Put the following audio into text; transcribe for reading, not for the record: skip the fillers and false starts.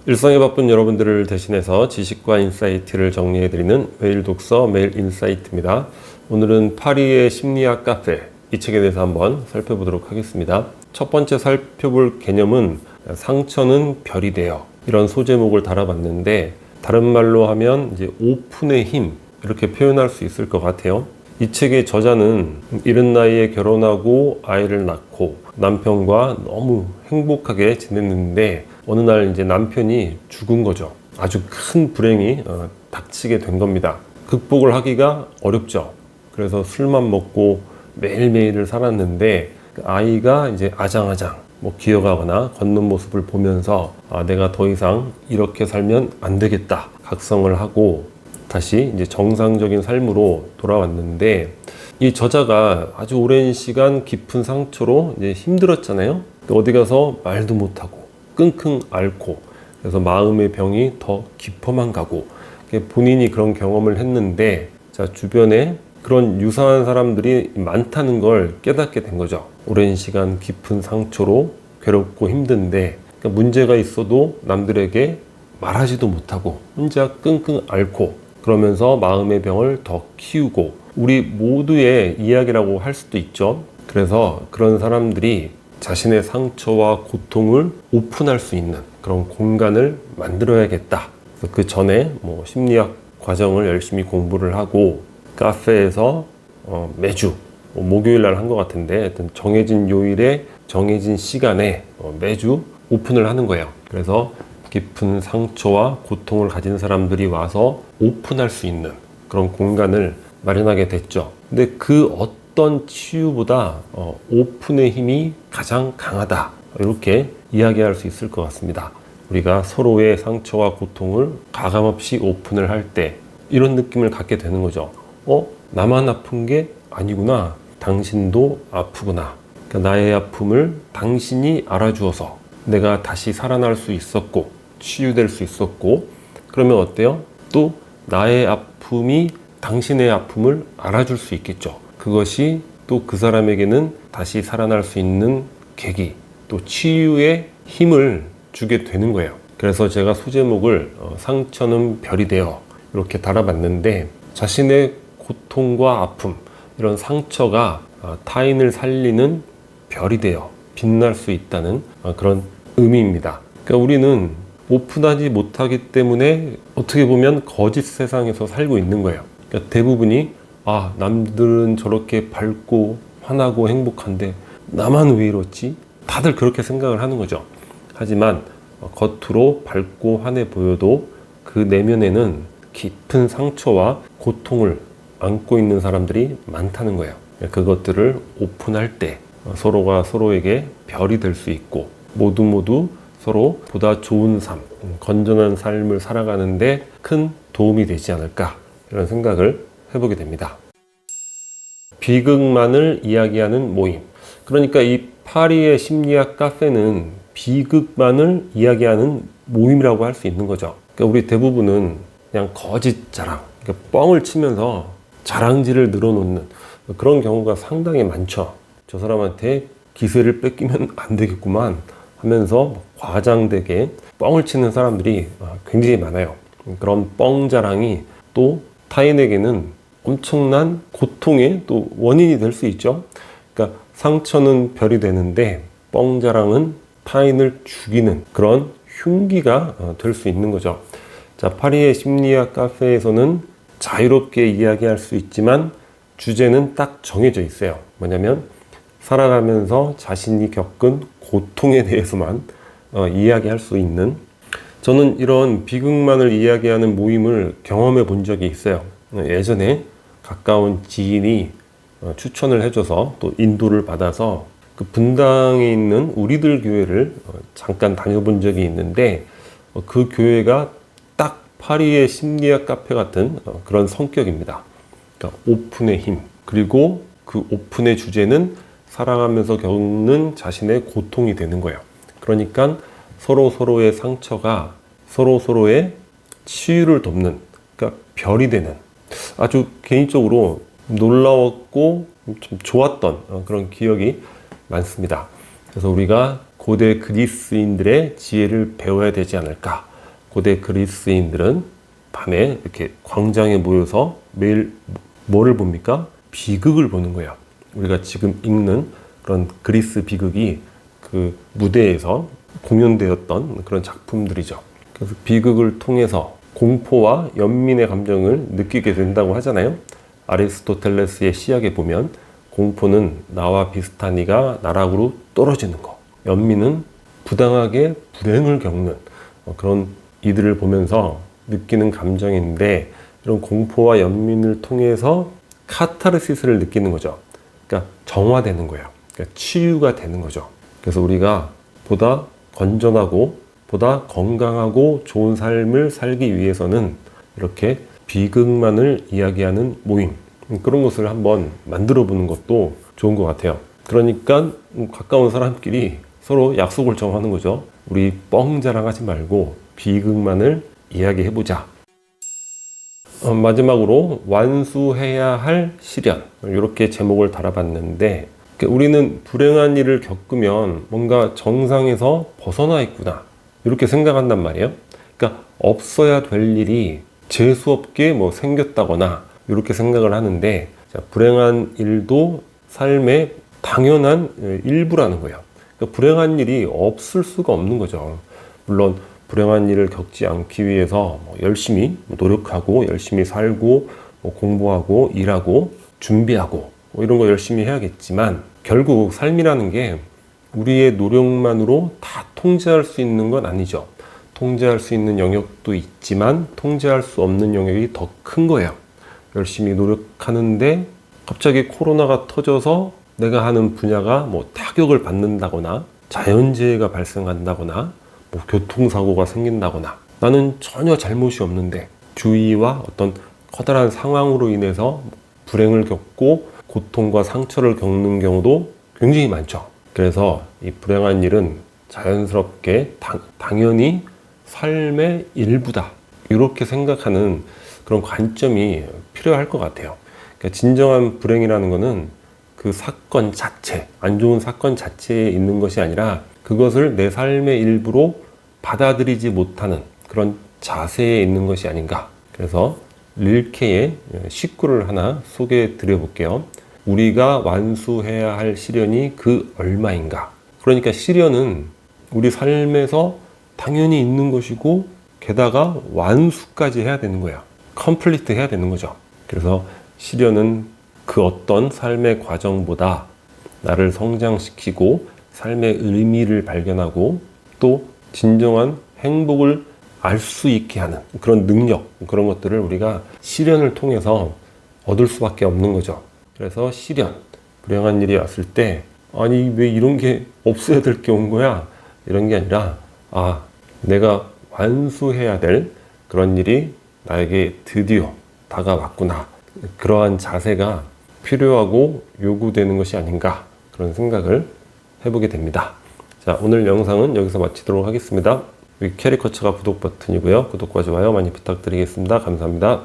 일상에 바쁜 여러분들을 대신해서 지식과 인사이트를 정리해드리는 매일 독서 매일 인사이트입니다. 오늘은 파리의 심리학 카페, 이 책에 대해서 한번 살펴보도록 하겠습니다. 첫 번째 살펴볼 개념은 상처는 별이 되어, 이런 소제목을 달아봤는데, 다른 말로 하면 이제 오픈의 힘, 이렇게 표현할 수 있을 것 같아요. 이 책의 저자는 이른 나이에 결혼하고 아이를 낳고 남편과 너무 행복하게 지냈는데, 어느 날 이제 남편이 죽은 거죠. 아주 큰 불행이 닥치게 된 겁니다. 극복을 하기가 어렵죠. 그래서 술만 먹고 매일매일을 살았는데, 그 아이가 이제 아장아장 기어가거나 걷는 모습을 보면서 내가 더 이상 이렇게 살면 안 되겠다 각성을 하고 다시 이제 정상적인 삶으로 돌아왔는데, 이 저자가 아주 오랜 시간 깊은 상처로 이제 힘들었잖아요. 어디 가서 말도 못하고 끙끙 앓고, 그래서 마음의 병이 더 깊어만 가고, 본인이 그런 경험을 했는데, 주변에 그런 유사한 사람들이 많다는 걸 깨닫게 된 거죠. 오랜 시간 깊은 상처로 괴롭고 힘든데, 문제가 있어도 남들에게 말하지도 못하고 혼자 끙끙 앓고, 그러면서 마음의 병을 더 키우고, 우리 모두의 이야기라고 할 수도 있죠. 그래서 그런 사람들이 자신의 상처와 고통을 오픈할 수 있는 그런 공간을 만들어야겠다. 그래서 그 전에 심리학 과정을 열심히 공부를 하고, 카페에서 매주 목요일 날 한 것 같은데, 하여튼 정해진 요일에 정해진 시간에 매주 오픈을 하는 거예요. 그래서 깊은 상처와 고통을 가진 사람들이 와서 오픈할 수 있는 그런 공간을 마련하게 됐죠. 근데 그 어떤 치유보다 오픈의 힘이 가장 강하다, 이렇게 이야기할 수 있을 것 같습니다. 우리가 서로의 상처와 고통을 가감없이 오픈을 할 때 이런 느낌을 갖게 되는 거죠. 나만 아픈 게 아니구나, 당신도 아프구나. 그러니까 나의 아픔을 당신이 알아주어서 내가 다시 살아날 수 있었고 치유될 수 있었고, 그러면 어때요? 또 나의 아픔이 당신의 아픔을 알아줄 수 있겠죠. 그것이 또 그 사람에게는 다시 살아날 수 있는 계기, 또 치유의 힘을 주게 되는 거예요. 그래서 제가 소제목을 상처는 별이 되어, 이렇게 달아봤는데, 자신의 고통과 아픔, 이런 상처가 타인을 살리는 별이 되어 빛날 수 있다는 그런 의미입니다. 그러니까 우리는 오픈하지 못하기 때문에 어떻게 보면 거짓 세상에서 살고 있는 거예요. 그러니까 대부분이 남들은 저렇게 밝고 환하고 행복한데 나만 왜 이렇지? 다들 그렇게 생각을 하는 거죠. 하지만 겉으로 밝고 환해 보여도 그 내면에는 깊은 상처와 고통을 안고 있는 사람들이 많다는 거예요. 그것들을 오픈할 때 서로가 서로에게 별이 될 수 있고, 모두 서로 보다 좋은 삶, 건전한 삶을 살아가는데 큰 도움이 되지 않을까, 이런 생각을 해보게 됩니다. 비극만을 이야기하는 모임. 그러니까 이 파리의 심리학 카페는 비극만을 이야기하는 모임이라고 할 수 있는 거죠. 그러니까 우리 대부분은 그냥 거짓 자랑, 그러니까 뻥을 치면서 자랑질을 늘어놓는 그런 경우가 상당히 많죠. 저 사람한테 기세를 뺏기면 안 되겠구만 하면서 과장되게 뻥을 치는 사람들이 굉장히 많아요. 그런 뻥 자랑이 또 타인에게는 엄청난 고통의 또 원인이 될 수 있죠. 그러니까 상처는 별이 되는데 뻥 자랑은 타인을 죽이는 그런 흉기가 될 수 있는 거죠. 파리의 심리학 카페에서는 자유롭게 이야기할 수 있지만 주제는 딱 정해져 있어요. 뭐냐면 살아가면서 자신이 겪은 고통에 대해서만 이야기할 수 있는, 저는 이런 비극만을 이야기하는 모임을 경험해 본 적이 있어요. 예전에 가까운 지인이 추천을 해줘서 또 인도를 받아서 그 분당에 있는 우리들 교회를 잠깐 다녀본 적이 있는데, 그 교회가 딱 파리의 심리학 카페 같은 그런 성격입니다. 그러니까 오픈의 힘, 그리고 그 오픈의 주제는 살아가면서 겪는 자신의 고통이 되는 거예요. 그러니까 서로의 상처가 서로의 치유를 돕는, 그러니까 별이 되는, 아주 개인적으로 놀라웠고 좀 좋았던 그런 기억이 많습니다. 그래서 우리가 고대 그리스인들의 지혜를 배워야 되지 않을까, 고대 그리스인들은 밤에 이렇게 광장에 모여서 매일 뭐를 봅니까? 비극을 보는 거예요. 우리가 지금 읽는 그런 그리스 비극이 그 무대에서 공연되었던 그런 작품들이죠. 그래서 비극을 통해서 공포와 연민의 감정을 느끼게 된다고 하잖아요. 아리스토텔레스의 시약에 보면 공포는 나와 비슷한 이가 나락으로 떨어지는 거, 연민은 부당하게 불행을 겪는 그런 이들을 보면서 느끼는 감정인데, 이런 공포와 연민을 통해서 카타르시스를 느끼는 거죠. 그러니까 정화되는 거예요. 그러니까 치유가 되는 거죠. 그래서 우리가 보다 건전하고 보다 건강하고 좋은 삶을 살기 위해서는 이렇게 비극만을 이야기하는 모임, 그런 것을 한번 만들어 보는 것도 좋은 것 같아요. 그러니까 가까운 사람끼리 서로 약속을 정하는 거죠. 우리 뻥 자랑하지 말고 비극만을 이야기해보자. 마지막으로 완수해야 할 시련, 이렇게 제목을 달아봤는데, 우리는 불행한 일을 겪으면 뭔가 정상에서 벗어나 있구나 이렇게 생각한단 말이에요. 그러니까 없어야 될 일이 재수없게 생겼다거나 이렇게 생각을 하는데, 불행한 일도 삶의 당연한 일부라는 거예요. 그러니까 불행한 일이 없을 수가 없는 거죠. 물론 불행한 일을 겪지 않기 위해서 열심히 노력하고 열심히 살고 공부하고 일하고 준비하고 이런 거 열심히 해야겠지만, 결국 삶이라는 게 우리의 노력만으로 다 통제할 수 있는 건 아니죠. 통제할 수 있는 영역도 있지만 통제할 수 없는 영역이 더 큰 거예요. 열심히 노력하는데 갑자기 코로나가 터져서 내가 하는 분야가 타격을 받는다거나 자연재해가 발생한다거나 교통사고가 생긴다거나, 나는 전혀 잘못이 없는데 주위와 어떤 커다란 상황으로 인해서 불행을 겪고 고통과 상처를 겪는 경우도 굉장히 많죠. 그래서 이 불행한 일은 자연스럽게 당연히 삶의 일부다, 이렇게 생각하는 그런 관점이 필요할 것 같아요. 그러니까 진정한 불행이라는 것은 그 사건 자체, 안 좋은 사건 자체에 있는 것이 아니라 그것을 내 삶의 일부로 받아들이지 못하는 그런 자세에 있는 것이 아닌가. 그래서 릴케의 식구를 하나 소개해 드려 볼게요. 우리가 완수해야 할 시련이 그 얼마인가. 그러니까 시련은 우리 삶에서 당연히 있는 것이고, 게다가 완수까지 해야 되는 거야. 컴플리트 해야 되는 거죠. 그래서 시련은 그 어떤 삶의 과정보다 나를 성장시키고 삶의 의미를 발견하고 또 진정한 행복을 알 수 있게 하는 그런 능력, 그런 것들을 우리가 시련을 통해서 얻을 수밖에 없는 거죠. 그래서 시련, 불행한 일이 왔을 때 아니 왜 이런 게 없어야 될 게 온 거야? 이런 게 아니라 내가 완수해야 될 그런 일이 나에게 드디어 다가왔구나. 그러한 자세가 필요하고 요구되는 것이 아닌가, 그런 생각을 해보게 됩니다. 자, 오늘 영상은 여기서 마치도록 하겠습니다. 여기 캐리커처가 구독 버튼이고요. 구독과 좋아요 많이 부탁드리겠습니다. 감사합니다.